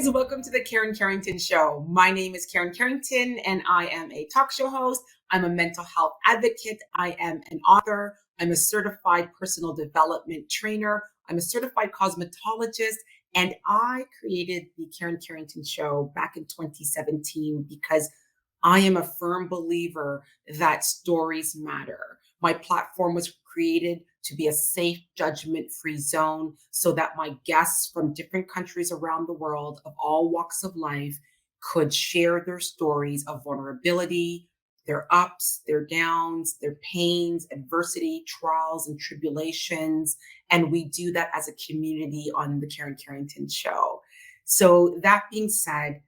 guys. Welcome to the Karen Carrington Show. My name is Karen Carrington, and I am a talk show host. I'm a mental health advocate. I am an author. I'm a certified personal development trainer. I'm a certified cosmetologist, and I created the Karen Carrington Show back in 2017 because I am a firm believer that stories matter. My platform was created to be a safe, judgment-free zone so that my guests from different countries around the world of all walks of life could share their stories of vulnerability, their ups, their downs, their pains, adversity, trials, and tribulations. And we do that as a community on the Karen Carrington Show. So that being said,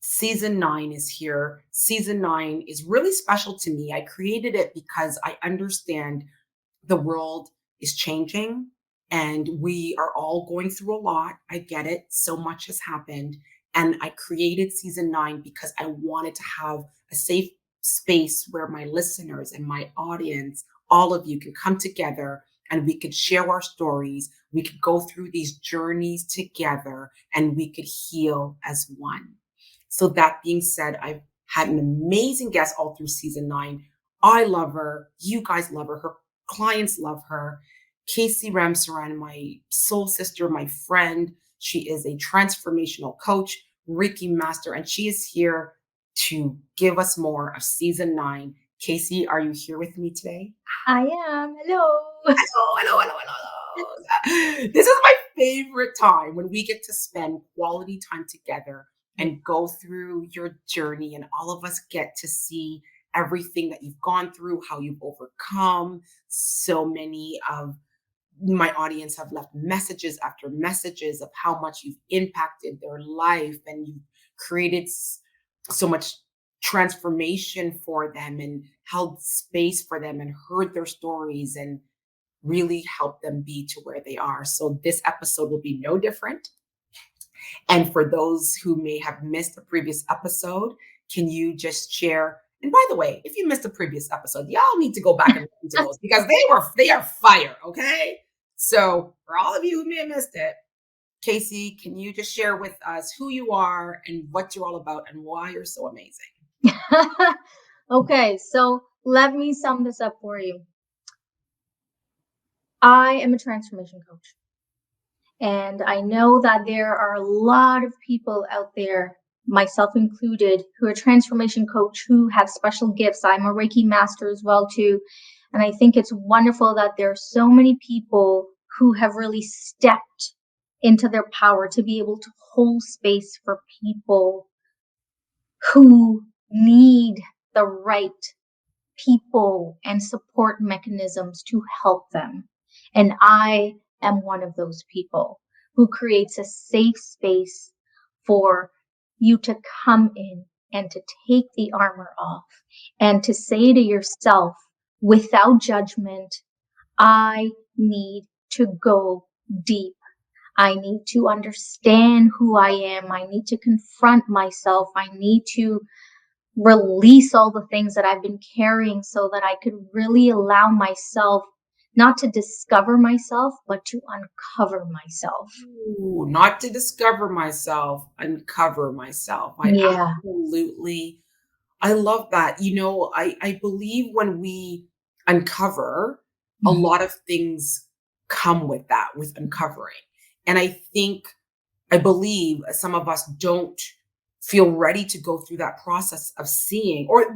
Season 9 is here. Season 9 is really special to me. I created it because I understand the world is changing and we are all going through a lot. I get it. So much has happened. And I created Season 9 because I wanted to have a safe space where my listeners and my audience, all of you, can come together and we could share our stories. We could go through these journeys together and we could heal as one. So that being said, I've had an amazing guest all through Season 9. I love her. You guys love her. Her clients love her. Casey Ramsaran, my soul sister, my friend. She is a transformational coach, Reiki master, and she is here to give us more of Season 9. Casey, are you here with me today? I am. Hello. Hello. This is my favorite time when we get to spend quality time together and go through your journey, and all of us get to see everything that you've gone through, how you've overcome. So many of my audience have left messages after messages of how much you've impacted their life and you've created so much transformation for them and held space for them and heard their stories and really helped them be to where they are. So this episode will be no different. And for those who may have missed the previous episode, can you just share? And by the way, if you missed the previous episode, y'all need to go back and listen to those because they are fire. Okay. So for all of you who may have missed it, Casey, can you just share with us who you are and what you're all about and why you're so amazing? Okay, so let me sum this up for you. I am a transformation coach. And I know that there are a lot of people out there, myself included, who are transformation coach who have special gifts. I'm a Reiki master as well too. And I think it's wonderful that there are so many people who have really stepped into their power to be able to hold space for people who need the right people and support mechanisms to help them. And I am one of those people who creates a safe space for you to come in and to take the armor off and to say to yourself without judgment, I need to go deep. I need to understand who I am. I need to confront myself. I need to release all the things that I've been carrying so that I could really allow myself not to discover myself, but to uncover myself. Ooh, not to discover myself, uncover myself. Yeah. I love that. You know, I believe when we uncover, a lot of things come with that, with uncovering. And I believe some of us don't feel ready to go through that process of seeing, or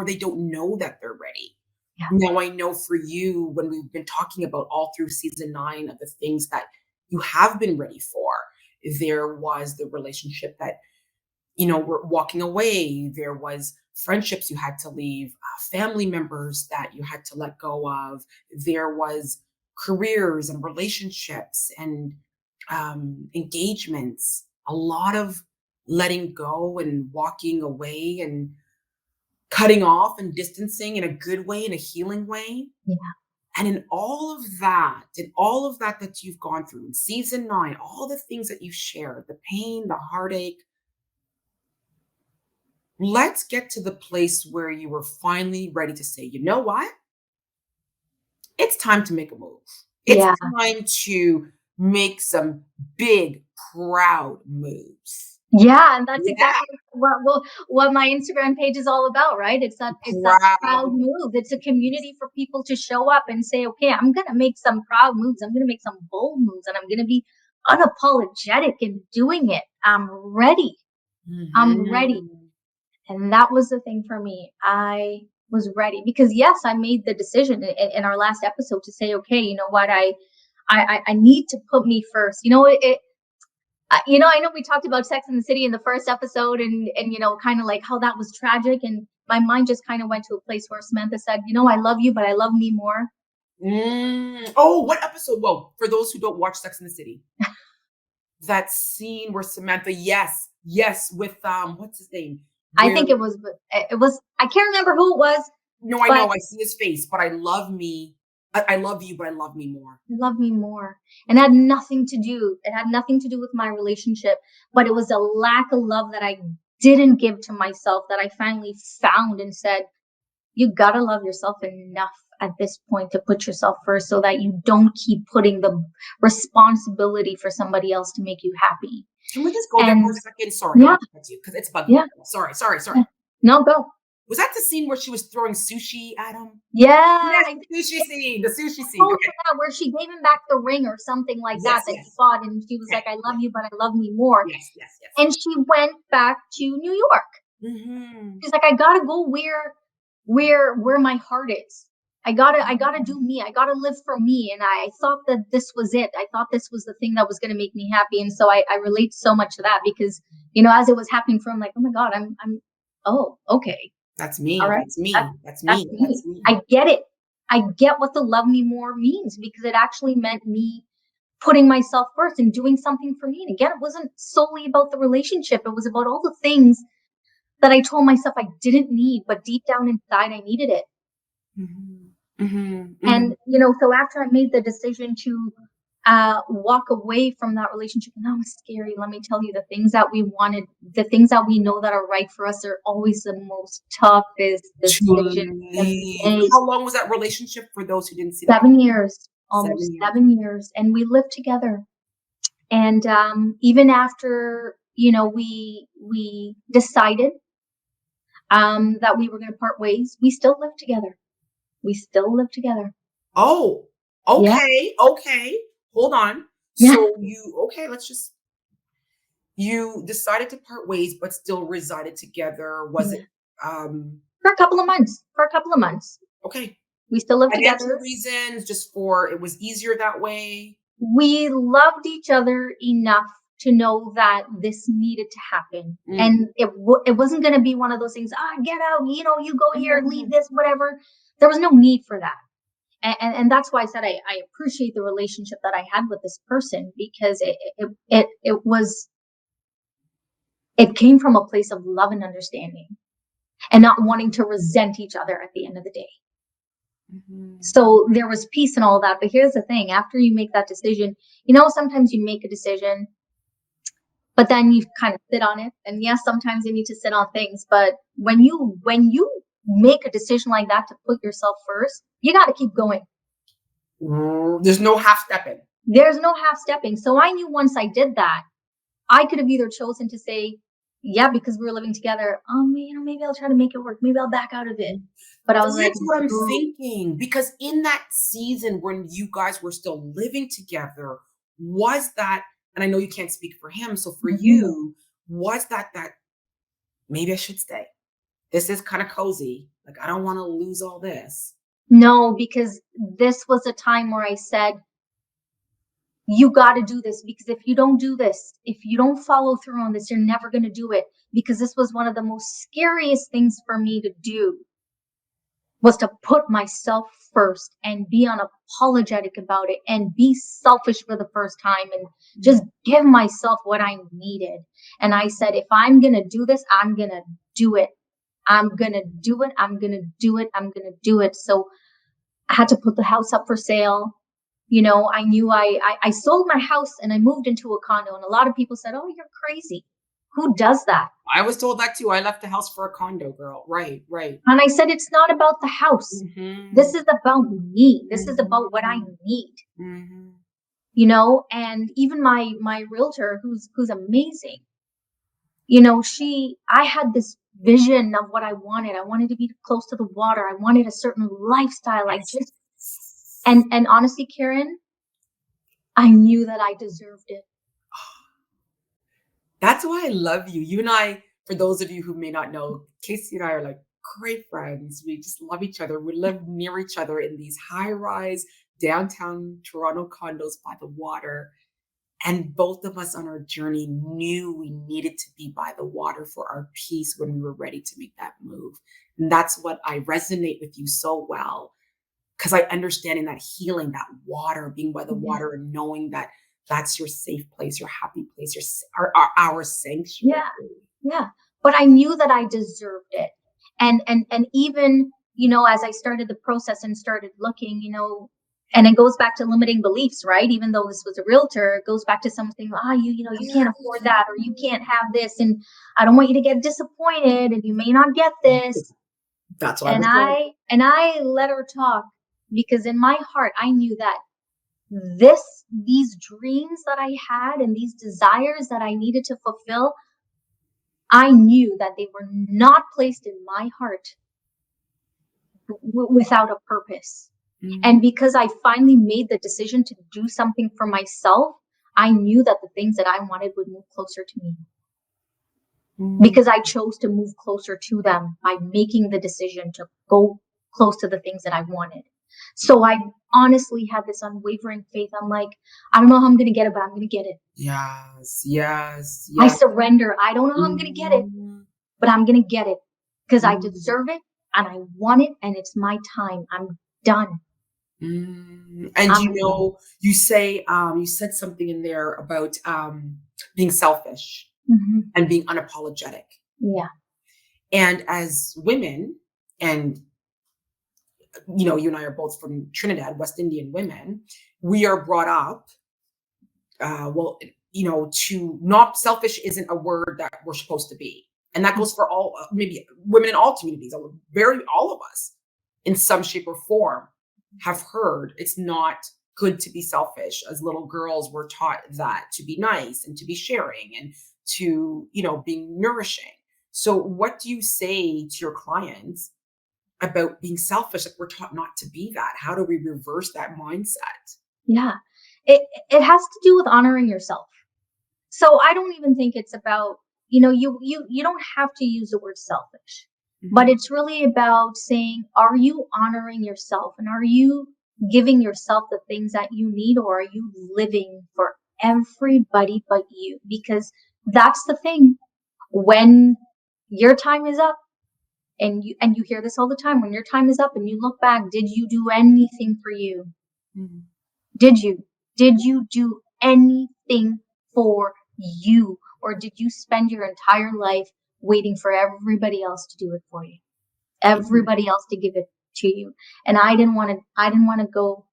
they don't know that they're ready. Yeah. Now, I know for you, when we've been talking about all through Season 9 of the things that you have been ready for, there was the relationship that, were walking away. There was friendships you had to leave, family members that you had to let go of. There was careers and relationships and engagements, a lot of letting go and walking away and cutting off and distancing in a good way, in a healing way. Yeah. And in all of that that you've gone through in Season 9, all the things that you've shared, the pain, the heartache, let's get to the place where you were finally ready to say, you know what? It's time to make a move. It's time to make some big, proud moves. Yeah, and that's exactly what my Instagram page is all about, right? It's that proud move. It's a community for people to show up and say, okay, I'm gonna make some proud moves. I'm gonna make some bold moves, and I'm gonna be unapologetic in doing it. I'm ready. I'm ready. And that was the thing for me. I was ready because yes, I made the decision in our last episode to say, okay, you know what, I need to put me first. You know, I know we talked about Sex and the City in the first episode and kind of like how that was tragic. And my mind just kind of went to a place where Samantha said, I love you, but I love me more. Oh, what episode? Whoa, for those who don't watch Sex and the City, that scene where Samantha, yes, with, what's his name? I think it was, I can't remember who it was. No, I know, I see his face, but I love me. I love you, but I love me more. Love me more. And it had nothing to do with my relationship, but it was a lack of love that I didn't give to myself that I finally found and said, you gotta love yourself enough at this point to put yourself first so that you don't keep putting the responsibility for somebody else to make you happy. Can we just go there for a second? Sorry, because it's bugging me. Sorry. Yeah. No, go. Was that the scene where she was throwing sushi at him? Yeah. The sushi scene. Oh, okay. Yeah, where she gave him back the ring or something like that he fought, and she was like, I love you, but I love me more. Yes. And she went back to New York. She's like, I gotta go where my heart is. I gotta do me. I gotta live for me. And I thought that this was it. I thought this was the thing that was gonna make me happy. And so I relate so much to that because, as it was happening for him, like, oh my God, oh, okay. That's me. All right. That's me. I get it. I get what the love me more means because it actually meant me putting myself first and doing something for me. And again, it wasn't solely about the relationship. It was about all the things that I told myself I didn't need, but deep down inside, I needed it. And, so after I made the decision to walk away from that relationship, and that was scary. Let me tell you, the things that we wanted, the things that we know that are right for us are always the most toughest decisions. How long was that relationship for those who didn't see that? 7 years, almost 7 years. And we lived together. And even after, we decided that we were going to part ways, we still lived together. Oh, okay. Yeah. Okay. Hold on. So you decided to part ways, but still resided together. Was it, for a couple of months. Okay. We still lived together. Financial reasons, it was easier that way. We loved each other enough to know that this needed to happen. And it wasn't going to be one of those things, get out, you go here, leave this, whatever. There was no need for that. And that's why I said I appreciate the relationship that I had with this person because it came from a place of love and understanding and not wanting to resent each other at the end of the day. So there was peace and all that. But here's the thing, after you make that decision, sometimes you make a decision, but then you kind of sit on it. And yes, sometimes you need to sit on things. But when you make a decision like that to put yourself first, you got to keep going. There's no half stepping. So I knew once I did that, I could have either chosen to say, yeah, because we were living together, maybe I'll try to make it work. Maybe I'll back out of it. But I was like, that's what I'm thinking. Because in that season when you guys were still living together, was that, and I know you can't speak for him, so for you, was that maybe I should stay? This is kind of cozy. Like, I don't want to lose all this. No, because this was a time where I said, you got to do this, because if you don't do this, if you don't follow through on this, you're never going to do it. Because this was one of the most scariest things for me to do, was to put myself first and be unapologetic about it and be selfish for the first time and just give myself what I needed. And I said, if I'm going to do this, I'm going to do it. I'm going to do it. I'm going to do it. I'm going to do it. So I had to put the house up for sale. I knew I sold my house and I moved into a condo, and a lot of people said, oh, you're crazy. Who does that? I was told that too. I left the house for a condo, girl. Right. And I said, it's not about the house. This is about me. This is about what I need. And even my realtor, who's amazing, I had this vision of what I wanted. I wanted to be close to the water. I wanted a certain lifestyle. And honestly, Karen, I knew that I deserved it. That's why I love you. You and I, for those of you who may not know, Casey and I are like great friends. We just love each other. We live near each other in these high-rise downtown Toronto condos by the water. And both of us on our journey knew we needed to be by the water for our peace when we were ready to make that move. And that's what I resonate with you so well, because I understand in that healing, that water, being by the water and knowing that that's your safe place, your happy place, our sanctuary. Yeah. But I knew that I deserved it. And even, as I started the process and started looking, and it goes back to limiting beliefs, right? Even though this was a realtor, it goes back to something, you can't afford that, or you can't have this. And I don't want you to get disappointed, and you may not get this. That's what I let her talk, because in my heart, I knew that these dreams that I had and these desires that I needed to fulfill, I knew that they were not placed in my heart without a purpose. Mm-hmm. And because I finally made the decision to do something for myself, I knew that the things that I wanted would move closer to me. Mm-hmm. Because I chose to move closer to them by making the decision to go close to the things that I wanted. So I honestly had this unwavering faith. I'm like, I don't know how I'm going to get it, but I'm going to get it. Yes. I surrender. I don't know how I'm going to get it, but I'm going to get it because I deserve it and I want it, and it's my time. I'm done. And you say, you said something in there about being selfish and being unapologetic. Yeah. And as women, and you and I are both from Trinidad, West Indian women, we are brought up, to not selfish isn't a word that we're supposed to be. And that goes for all, maybe women in all communities, all of us in some shape or form have heard it's not good to be selfish. As little girls, we're taught that to be nice and to be sharing and to, being nourishing. So what do you say to your clients about being selfish? Like, we're taught not to be that. How do we reverse that mindset? Yeah, it has to do with honoring yourself. So I don't even think it's about, you don't have to use the word selfish, but it's really about saying, are you honoring yourself, and are you giving yourself the things that you need, or are you living for everybody but you? Because that's the thing. When your time is up, and you hear this all the time, when your time is up and you look back, did you do anything for you? Mm-hmm. Did you do anything for you, or did you spend your entire life waiting for everybody else to do it for you, everybody else to give it to you? And I didn't want to go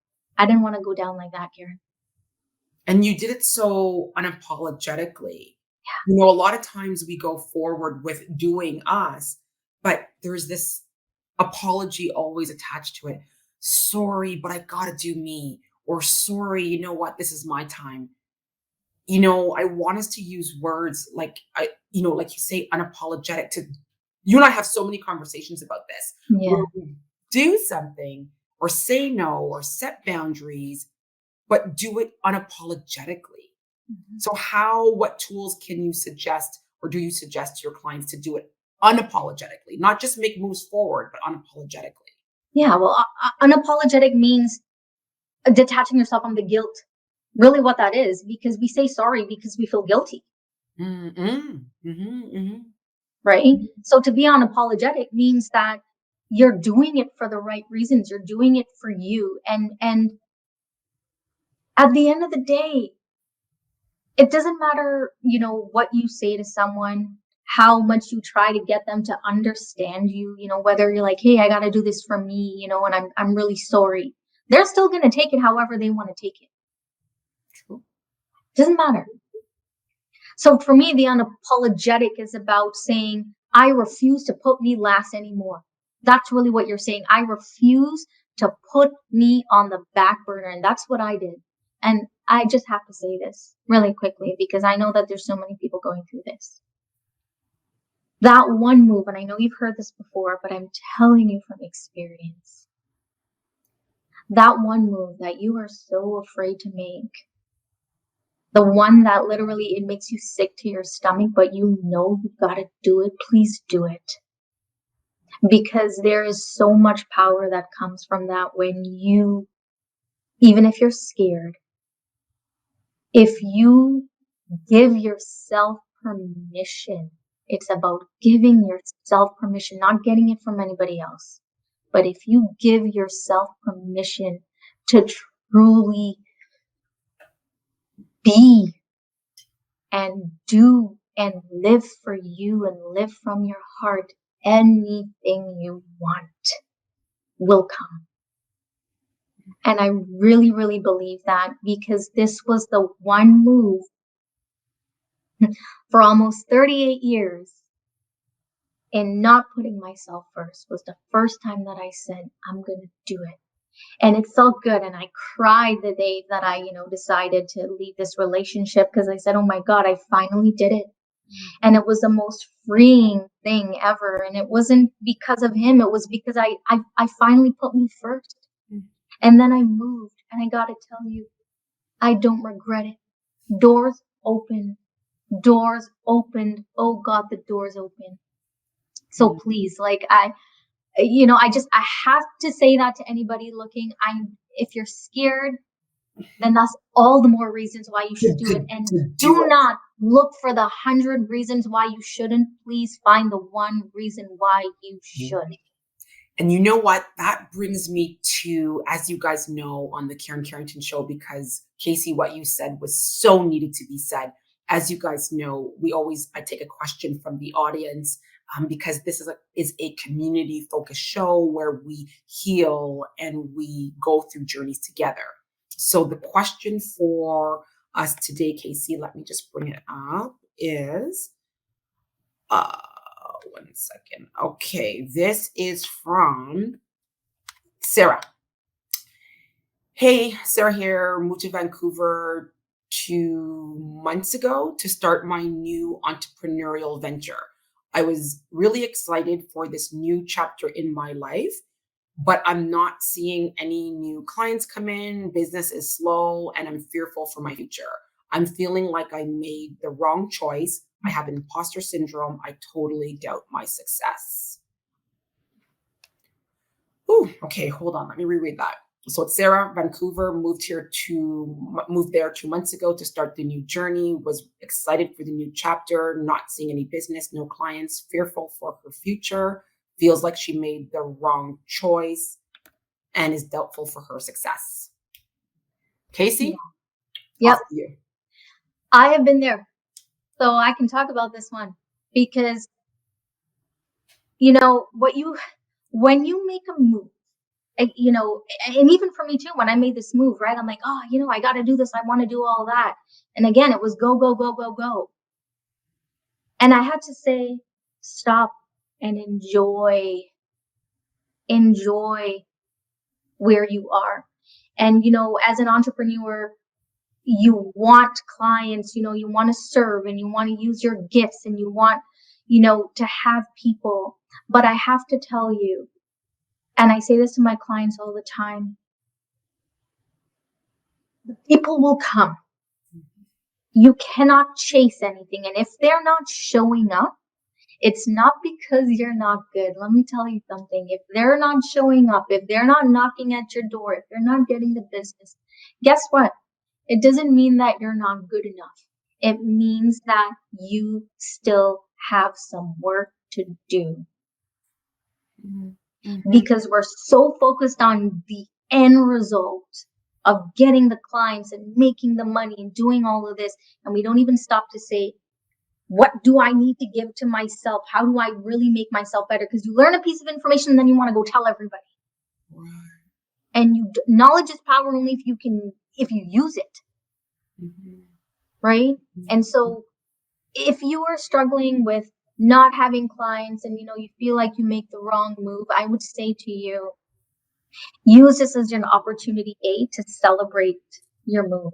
down like that, Karen. And you did it so unapologetically. Yeah. A lot of times we go forward with doing us, but there's this apology always attached to it. Sorry, but I gotta do me. Or sorry, you know what? This is my time. I want us to use words like, like you say, unapologetic. You and I have so many conversations about this. Yeah. Where we do something or say no or set boundaries, but do it unapologetically. Mm-hmm. So what tools can you suggest, or do you suggest to your clients to do it unapologetically? Not just make moves forward, but unapologetically. Yeah, well, unapologetic means detaching yourself from the guilt. Really what that is, because we say sorry because we feel guilty. Mm-hmm. Mm-hmm. Mm-hmm. Right? Mm-hmm. So to be unapologetic means that you're doing it for the right reasons. You're doing it for you. And at the end of the day, it doesn't matter, what you say to someone, how much you try to get them to understand you, whether you're like, hey, I got to do this for me, and I'm really sorry. They're still going to take it however they want to take it. True. Doesn't matter. So for me, the unapologetic is about saying, I refuse to put me last anymore. That's really what you're saying. I refuse to put me on the back burner. And that's what I did. And I just have to say this really quickly, because I know that there's so many people going through this. That one move, and I know you've heard this before, but I'm telling you from experience, that one move that you are so afraid to make, the one that literally it makes you sick to your stomach, but you know you've got to do it, please do it. Because there is so much power that comes from that when you, even if you're scared, if you give yourself permission, it's about giving yourself permission, not getting it from anybody else. But if you give yourself permission to truly be and do and live for you and live from your heart, anything you want will come. And I really, really believe that, because this was the one move for almost 38 years in not putting myself first, was the first time that I said, I'm going to do it. And it felt good. And I cried the day that I, decided to leave this relationship, because I said, oh my God, I finally did it. And it was the most freeing thing ever. And it wasn't because of him. It was because I finally put me first. And then I moved, and I got to tell you, I don't regret it. Doors opened. Oh God, the doors open. So please, I have to say that to anybody looking. If you're scared, then that's all the more reasons why you should do it. And do not look for the 100 reasons why you shouldn't. Please find the one reason why you should. And you know what? That brings me to, as you guys know, on the Karen Carrington Show, because Casey, what you said was so needed to be said. As you guys know, I take a question from the audience, because this is a community focused show where we heal and we go through journeys together. So the question for us today, Casey, let me just bring it up, is, one second. Okay, this is from Sarah. Hey, Sarah here, moved to Vancouver 2 months ago to start my new entrepreneurial venture. I was really excited for this new chapter in my life, but I'm not seeing any new clients come in. Business is slow, and I'm fearful for my future. I'm feeling like I made the wrong choice. I have imposter syndrome. I totally doubt my success. Ooh, okay, hold on. Let me reread that. So it's Sarah, Vancouver, moved there 2 months ago to start the new journey, was excited for the new chapter, not seeing any business, no clients, fearful for her future, feels like she made the wrong choice, and is doubtful for her success. Casey? Yep. I have been there. So I can talk about this one, because, when you make a move, and even for me too, when I made this move, right, I'm like, oh, I got to do this. I want to do all that. And again, it was go, go, go, go, go. And I had to say, stop and enjoy where you are. And, as an entrepreneur, you want clients, you want to serve, and you want to use your gifts, and you want, to have people. But I have to tell you, and I say this to my clients all the time, the people will come. You cannot chase anything. And if they're not showing up, it's not because you're not good. Let me tell you something. If they're not showing up, if they're not knocking at your door, if they're not getting the business, guess what? It doesn't mean that you're not good enough. It means that you still have some work to do. Mm-hmm. Because we're so focused on the end result of getting the clients and making the money and doing all of this. And we don't even stop to say, what do I need to give to myself? How do I really make myself better? Because you learn a piece of information and then you want to go tell everybody. Right. And knowledge is power only if you use it. Mm-hmm. Right? Mm-hmm. And so if you are struggling with not having clients and, you feel like you make the wrong move, I would say to you, use this as an opportunity, to celebrate your move.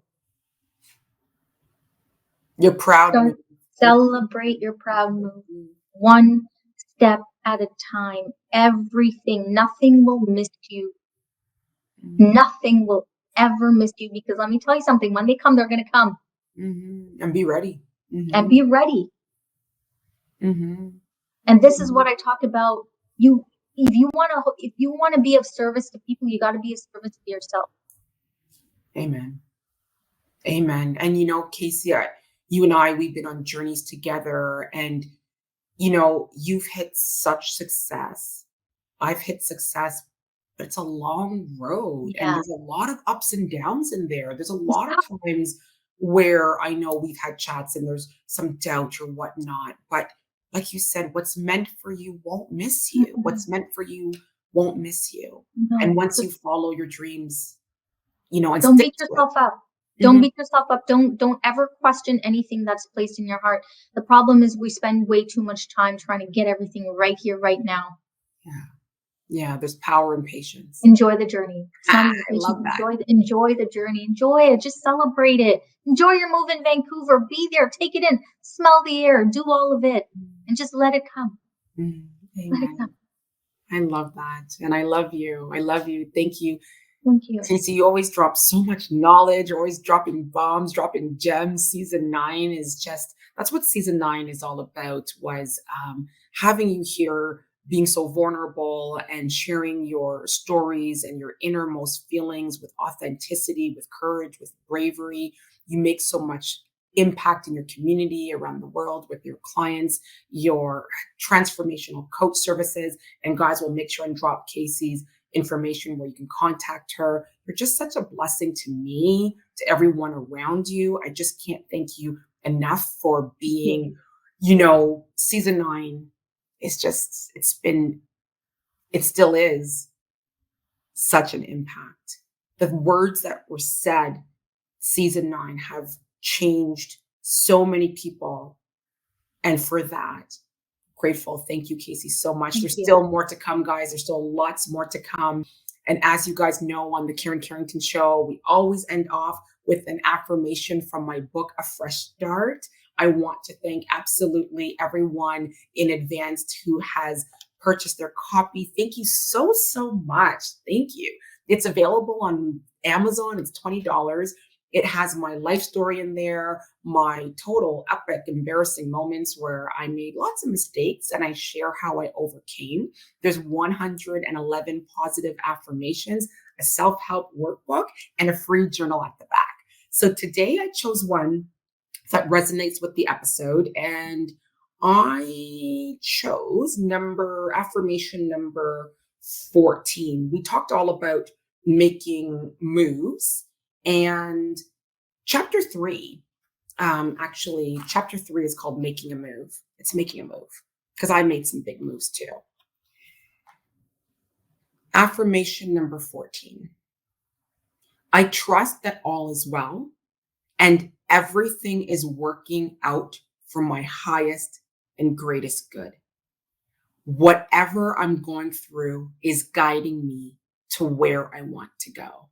You're proud. Celebrate your proud move. one step at a time. Everything, nothing will miss you. Nothing will ever miss you, because let me tell you something, when they come, they're going to come. And be ready. And be ready. And this is what I talk about. If you want to be of service to people, you got to be of service to yourself. Amen. And Casey, you and I, we've been on journeys together, and you've hit such success. I've hit success, but it's a long road, and there's a lot of ups and downs in there. There's a lot of times where I know we've had chats and there's some doubt or whatnot, but like you said, what's meant for you won't miss you. What's meant for you won't miss you. And once you follow your dreams, and don't beat yourself up. Don't beat yourself up. Don't ever question anything that's placed in your heart. The problem is we spend way too much time trying to get everything right here, right now. Yeah, there's power in patience. Enjoy the journey. I love that. Enjoy the journey. Enjoy it. Just celebrate it. Enjoy your move in Vancouver. Be there. Take it in. Smell the air. Do all of it. And just let it come. Amen. Let it come. I love that. And I love you. I love you. Thank you. Thank you. Casey, you always drop so much knowledge. You're always dropping bombs, dropping gems. Season 9 is just, that's what season 9 is all about, was having you here, being so vulnerable and sharing your stories and your innermost feelings with authenticity, with courage, with bravery. You make so much impact in your community around the world with your clients, your transformational coach services. And guys, we'll make sure and drop Casey's information where you can contact her. You're just such a blessing to me, to everyone around you. I just can't thank you enough for being, season 9 is just, it still is such an impact. The words that were said season 9 have changed so many people. And for that, grateful. Thank you, Casey, so much. There's still more to come, guys. There's still lots more to come. And as you guys know, on the Karen Carrington Show, we always end off with an affirmation from my book, A Fresh Start. I want to thank absolutely everyone in advance who has purchased their copy. Thank you so, so much. Thank you. It's available on Amazon. It's $20. It has my life story in there, my total epic, embarrassing moments where I made lots of mistakes and I share how I overcame. There's 111 positive affirmations, a self-help workbook, and a free journal at the back. So today I chose one that resonates with the episode, and I chose affirmation number 14. We talked all about making moves. And chapter 3 is called Making a Move. It's making a move, because I made some big moves too. Affirmation number 14. I trust that all is well and everything is working out for my highest and greatest good. Whatever I'm going through is guiding me to where I want to go.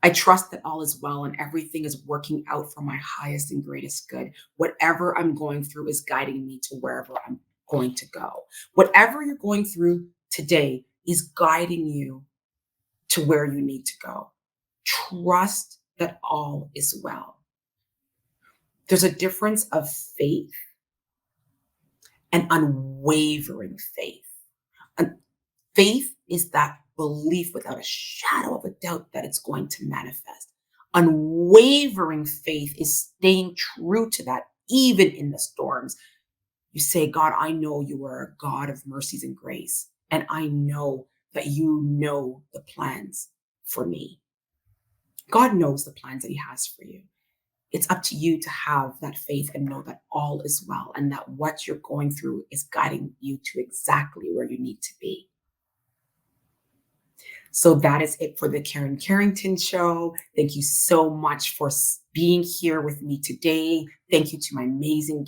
I trust that all is well and everything is working out for my highest and greatest good. Whatever I'm going through is guiding me to wherever I'm going to go. Whatever you're going through today is guiding you to where you need to go. Trust that all is well. There's a difference of faith and unwavering faith. And faith is that belief without a shadow of a doubt that it's going to manifest. Unwavering faith is staying true to that, even in the storms. You say, God, I know you are a God of mercies and grace, and I know that you know the plans for me. God knows the plans that he has for you. It's up to you to have that faith and know that all is well and that what you're going through is guiding you to exactly where you need to be. So that is it for the Karen Carrington Show. Thank you so much for being here with me today. Thank you to my amazing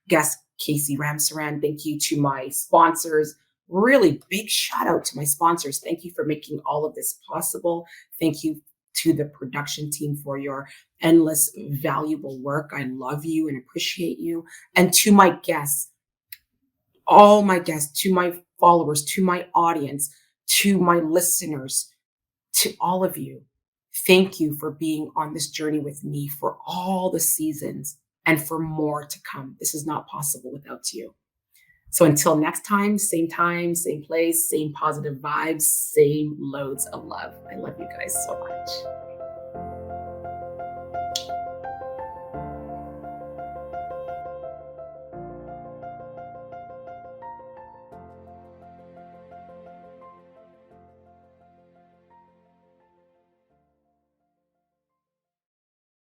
guest, Casey Ramsaran. Thank you to my sponsors. Really big shout out to my sponsors. Thank you for making all of this possible. Thank you to the production team for your endless valuable work. I love you and appreciate you. And to my guests, all my guests, to my followers, to my audience, to my listeners, to all of you. Thank you for being on this journey with me for all the seasons and for more to come. This is not possible without you. So until next time, same place, same positive vibes, same loads of love. I love you guys so much.